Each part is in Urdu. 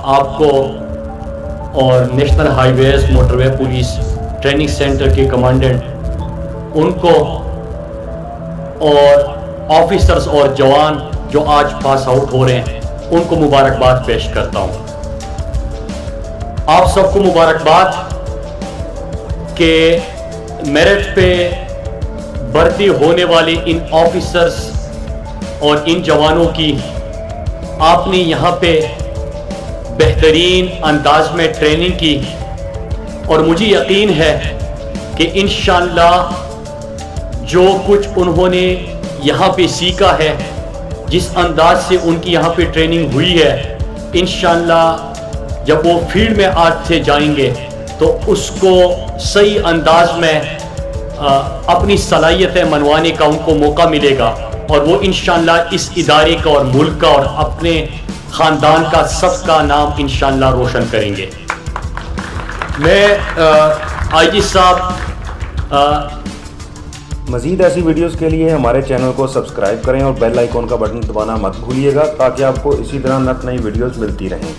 آپ کو اور نیشنل ہائی ویز موٹر وے پولیس ٹریننگ سینٹر کے کمانڈنٹ ان کو اور آفیسرز اور جوان جو آج پاس آؤٹ ہو رہے ہیں ان کو مبارکباد پیش کرتا ہوں۔ آپ سب کو مبارکباد کہ میرٹ پہ بھرتی ہونے والے ان آفیسرز اور ان جوانوں کی آپ نے یہاں پہ بہترین انداز میں ٹریننگ کی، اور مجھے یقین ہے کہ انشاءاللہ جو کچھ انہوں نے یہاں پہ سیکھا ہے، جس انداز سے ان کی یہاں پہ ٹریننگ ہوئی ہے، انشاءاللہ جب وہ فیلڈ میں آج سے جائیں گے تو اس کو صحیح انداز میں اپنی صلاحیتیں منوانے کا ان کو موقع ملے گا، اور وہ انشاءاللہ اس ادارے کا اور ملک کا اور اپنے خاندان کا سب کا نام انشاءاللہ روشن کریں گے۔ میں آئی جی صاحب مزید ایسی ویڈیوز کے لیے ہمارے چینل کو سبسکرائب کریں اور بیل آئیکن کا بٹن دبانا مت بھولیے گا تاکہ آپ کو اسی طرح نئی ویڈیوز ملتی رہیں۔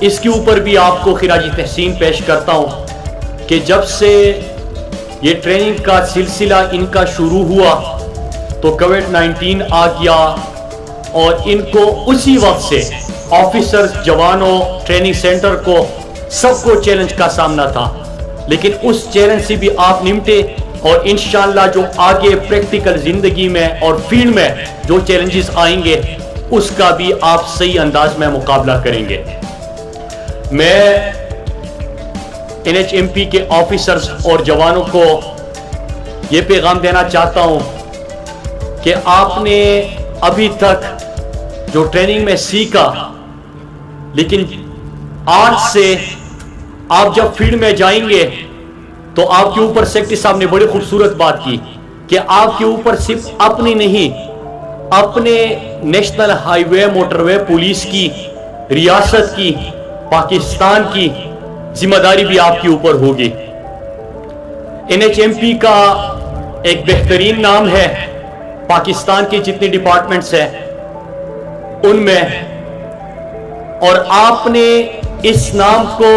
اس کے اوپر بھی آپ کو خراج تحسین پیش کرتا ہوں کہ جب سے یہ ٹریننگ کا سلسلہ ان کا شروع ہوا تو کووڈ-19 آ گیا، اور ان کو اسی وقت سے آفیسر جوانوں ٹریننگ سینٹر کو سب کو چیلنج کا سامنا تھا، لیکن اس چیلنج سے بھی آپ نمٹے، اور انشاءاللہ جو آگے پریکٹیکل زندگی میں اور فیلڈ میں جو چیلنجز آئیں گے اس کا بھی آپ صحیح انداز میں مقابلہ کریں گے۔ میں NHMP کے آفیسرز اور جوانوں کو یہ پیغام دینا چاہتا ہوں کہ آپ نے ابھی تک جو ٹریننگ میں سیکھا، لیکن آج سے آپ جب فیلڈ میں جائیں گے تو آپ کے اوپر سیکٹری صاحب نے بڑی خوبصورت بات کی کہ آپ کے اوپر صرف اپنی نہیں، اپنے نیشنل ہائی وے موٹر وے پولیس کی، ریاست کی، پاکستان کی ذمہ داری بھی آپ کے اوپر ہوگی۔ NHMP کا ایک بہترین نام ہے، پاکستان کے جتنے ڈپارٹمنٹس ہیں ان میں، اور آپ نے اس نام کو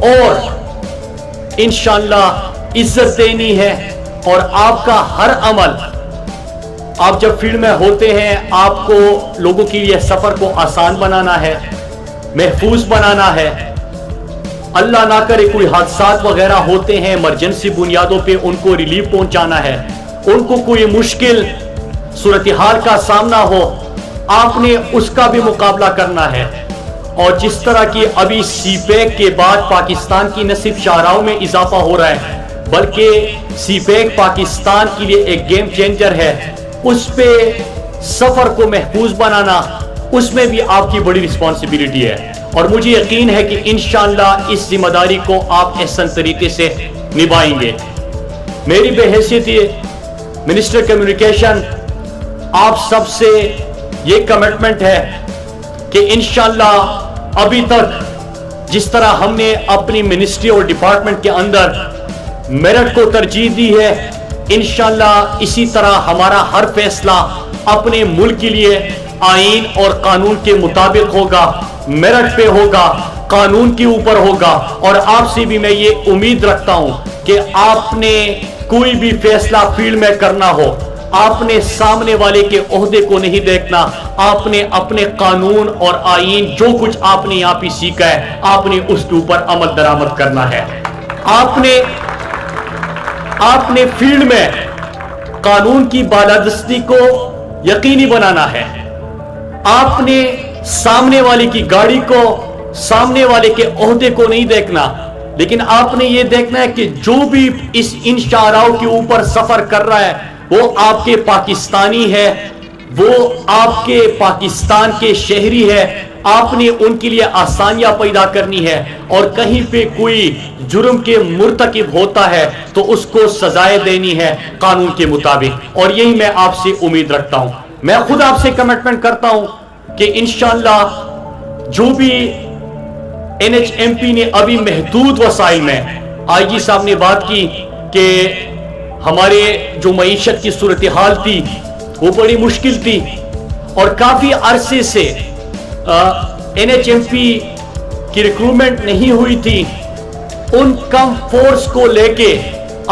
اور انشاءاللہ عزت دینی ہے، اور آپ کا ہر عمل آپ جب فیلڈ میں ہوتے ہیں آپ کو لوگوں کے لیے سفر کو آسان بنانا ہے، محفوظ بنانا ہے۔ اللہ نہ کرے کوئی حادثات وغیرہ ہوتے ہیں، ایمرجنسی بنیادوں پہ ان کو ریلیف پہنچانا ہے، ان کو کوئی مشکل صورتحال کا سامنا ہو، آپ نے اس کا بھی مقابلہ کرنا ہے۔ اور جس طرح کی ابھی سی پیک کے بعد پاکستان کی نہ صرف شاہراہوں میں اضافہ ہو رہا ہے بلکہ سی پیک پاکستان کے لیے ایک گیم چینجر ہے، اس پہ سفر کو محفوظ بنانا، اس میں بھی آپ کی بڑی رسپانسبلٹی ہے، اور مجھے یقین ہے کہ انشاءاللہ اس ذمہ داری کو آپ احسن طریقے سے نبھائیں گے۔ میری بحیثیت منسٹر کمیونیکیشن آپ سب سے یہ کمٹمنٹ ہے کہ انشاءاللہ ابھی تک جس طرح ہم نے اپنی منسٹری اور ڈپارٹمنٹ کے اندر میرٹ کو ترجیح دی ہے، انشاءاللہ اسی طرح ہمارا ہر فیصلہ اپنے ملک کے لیے آئین اور قانون کے مطابق ہوگا، میرٹ پہ ہوگا، قانون کے اوپر ہوگا۔ اور آپ سے بھی میں یہ امید رکھتا ہوں کہ آپ نے کوئی بھی فیصلہ فیلڈ میں کرنا ہو، آپ نے سامنے والے کے عہدے کو نہیں دیکھنا، آپ نے اپنے قانون اور آئین جو کچھ آپ نے یہاں پہ سیکھا ہے آپ نے اس کے اوپر عمل درآمد کرنا ہے۔ آپ نے فیلڈ میں قانون کی بالادستی کو یقینی بنانا ہے، آپ نے سامنے والے کی گاڑی کو، سامنے والے کے عہدے کو نہیں دیکھنا، لیکن آپ نے یہ دیکھنا ہے کہ جو بھی ان شاہراہوں کے اوپر سفر کر رہا ہے وہ آپ کے پاکستانی ہے، وہ آپ کے پاکستان کے شہری ہے، آپ نے ان کے لیے آسانیاں پیدا کرنی ہے، اور کہیں پہ کوئی جرم کے مرتکب ہوتا ہے تو اس کو سزائیں دینی ہے قانون کے مطابق، اور یہی میں آپ سے امید رکھتا ہوں۔ میں خود آپ سے کمٹمنٹ کرتا ہوں کہ انشاءاللہ جو بھی NHMP نے ابھی محدود وسائل میں، آئی جی صاحب نے بات کی کہ ہمارے جو معیشت کی صورتحال تھی وہ بڑی مشکل تھی، اور کافی عرصے سے NHMP کی ریکروٹمنٹ نہیں ہوئی تھی، ان کم فورس کو لے کے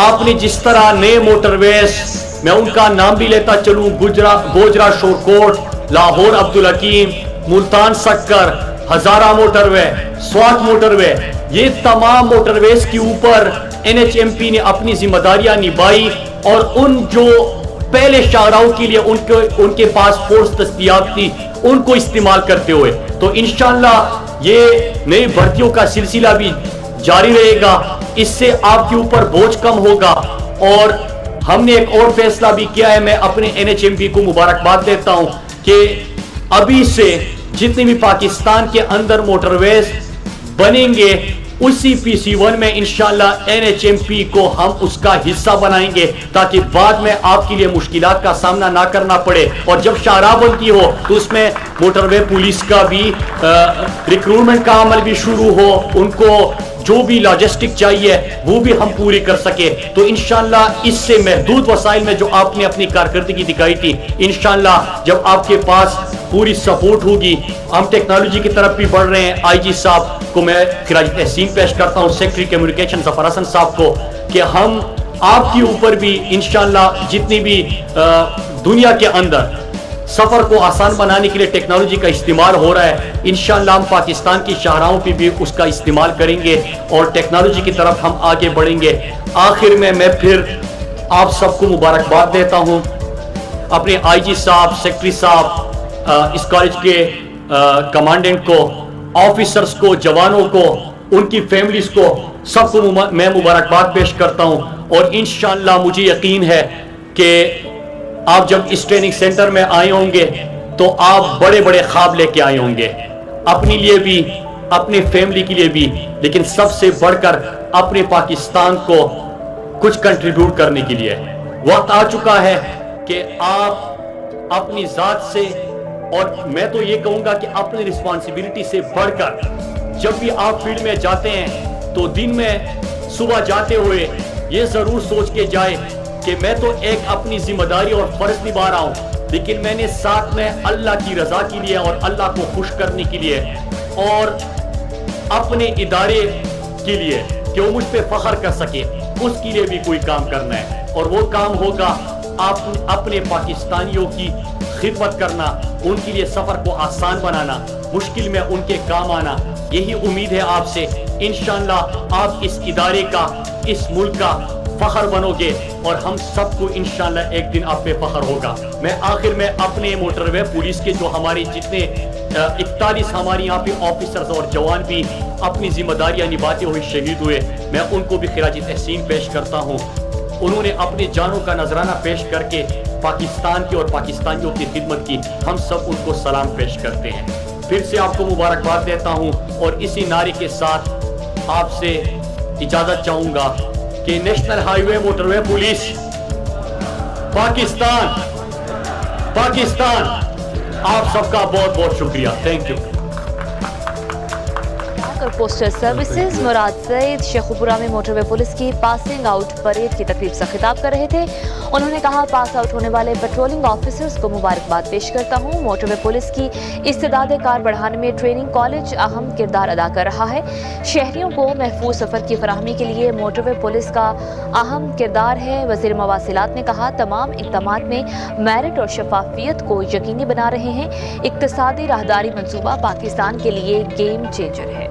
آپ نے جس طرح نئے موٹر ویز، میں ان کا نام بھی لیتا چلوں، گوجرا شورکوٹ، لاہور عبدالحکیم، ملتان سکر، ہزارہ موٹر وے، سوات موٹر وے، یہ تمام موٹر ویز کے اوپر NHMP نے اپنی ذمہ داریاں نبھائی، اور ان جو پہلے شاہراہوں کے لیے ان کے پاس فورس دستیاب تھی ان کو استعمال کرتے ہوئے، تو انشاءاللہ یہ نئی بھرتیوں کا سلسلہ بھی جاری رہے گا، اس سے آپ کے اوپر بوجھ کم ہوگا۔ اور ہم نے ایک اور فیصلہ بھی کیا ہے، میں اپنے NHMP کو مبارکباد دیتا ہوں کہ ابھی سے جتنے بھی پاکستان کے اندر موٹر ویز بنیں گے، اسی PC1 میں انشاءاللہ NHMP کو ہم اس کا حصہ بنائیں گے، تاکہ بعد میں آپ کے لیے مشکلات کا سامنا نہ کرنا پڑے۔ اور جب شاہراہ بنتی ہو تو اس میں موٹر وے پولیس کا بھی ریکروٹمنٹ کا عمل بھی شروع ہو، ان کو جو بھی لاجسٹک چاہیے وہ بھی ہم پوری کر سکے۔ تو انشاءاللہ اس سے محدود وسائل میں جو آپ نے اپنی کارکردگی دکھائی تھی، انشاءاللہ جب آپ کے پاس پوری سپورٹ ہوگی، ہم ٹیکنالوجی کی طرف بھی بڑھ رہے ہیں۔ IG صاحب کو میں خراج تحسین پیش کرتا ہوں، سیکٹری کمیونیکیشن ظفر حسن صاحب کو، کہ ہم آپ کے اوپر بھی انشاءاللہ جتنی بھی دنیا کے اندر سفر کو آسان بنانے کے لیے ٹیکنالوجی کا استعمال ہو رہا ہے، انشاءاللہ ہم پاکستان کی شاہراہوں پہ بھی اس کا استعمال کریں گے اور ٹیکنالوجی کی طرف ہم آگے بڑھیں گے۔ آخر میں پھر آپ سب کو مبارکباد دیتا ہوں، اپنے IG صاحب، سیکٹری صاحب، اس کالج کے کمانڈنٹ کو، آفیسرز کو، جوانوں کو، ان کی فیملیز کو، سب کو میں مبارکباد پیش کرتا ہوں۔ اور انشاءاللہ مجھے یقین ہے کہ آپ جب اس ٹریننگ سینٹر میں آئے ہوں گے تو آپ بڑے بڑے خواب لے کے آئے ہوں گے، اپنے لیے بھی، اپنے فیملی کے لیے بھی، لیکن سب سے بڑھ کر اپنے پاکستان کو کچھ کنٹریبیوٹ کرنے کے لیے۔ وقت آ چکا ہے کہ آپ اپنی ذات سے، اور میں تو یہ کہوں گا کہ اپنی رسپانسبلٹی سے بڑھ کر جب بھی آپ فیلڈ میں جاتے ہیں تو دن میں صبح جاتے ہوئے یہ ضرور سوچ کے جائے کہ میں تو ایک اپنی ذمہ داری اور فرض نبھا رہا ہوں، لیکن میں نے ساتھ میں اللہ کی رضا کے لیے اور اللہ کو خوش کرنے کے لیے اور اپنے ادارے کے لیے کہ وہ مجھ پہ فخر کر سکے، اس کے لیے بھی کوئی کام کرنا ہے۔ اور وہ کام ہوگا اپنے پاکستانیوں کی خدمت کرنا، ان کے لیے سفر کو آسان بنانا، مشکل میں ان کے کام آنا۔ یہی امید ہے آپ سے، انشاءاللہ آپ اس ادارے کا، اس ملک کا فخر بنو گے، اور ہم سب کو انشاءاللہ ایک دن آپ پہ فخر ہوگا۔ میں آخر میں اپنے موٹر وے پولیس کے جو ہمارے جتنے 41 ہمارے یہاں پہ آفیسرز اور جوان بھی اپنی ذمہ داریاں نبھاتے ہوئے شہید ہوئے، میں ان کو بھی خراج تحسین پیش کرتا ہوں۔ انہوں نے اپنے جانوں کا نذرانہ پیش کر کے پاکستان کی اور پاکستانیوں کی خدمت کی، ہم سب ان کو سلام پیش کرتے ہیں۔ پھر سے آپ کو مبارکباد دیتا ہوں، اور اسی نعرے کے ساتھ آپ سے اجازت چاہوں گا کہ نیشنل ہائی وے موٹر وے پولیس پاکستان، آپ سب کا بہت بہت شکریہ، تھینک یو۔ اور پوسٹل سروسز مراد سعید شیخوپورہ میں موٹر وے پولیس کی پاسنگ آؤٹ پریڈ کی تقریب سے خطاب کر رہے تھے۔ انہوں نے کہا، پاس آؤٹ ہونے والے پیٹرولنگ آفیسرز کو مبارکباد پیش کرتا ہوں۔ موٹر وے پولیس کی استعداد کار بڑھانے میں ٹریننگ کالج اہم کردار ادا کر رہا ہے۔ شہریوں کو محفوظ سفر کی فراہمی کے لیے موٹر وے پولیس کا اہم کردار ہے۔ وزیر مواصلات نے کہا، تمام اقدامات میں میرٹ اور شفافیت کو یقینی بنا رہے ہیں۔ اقتصادی راہداری منصوبہ پاکستان کے لیے گیم چینجر ہے۔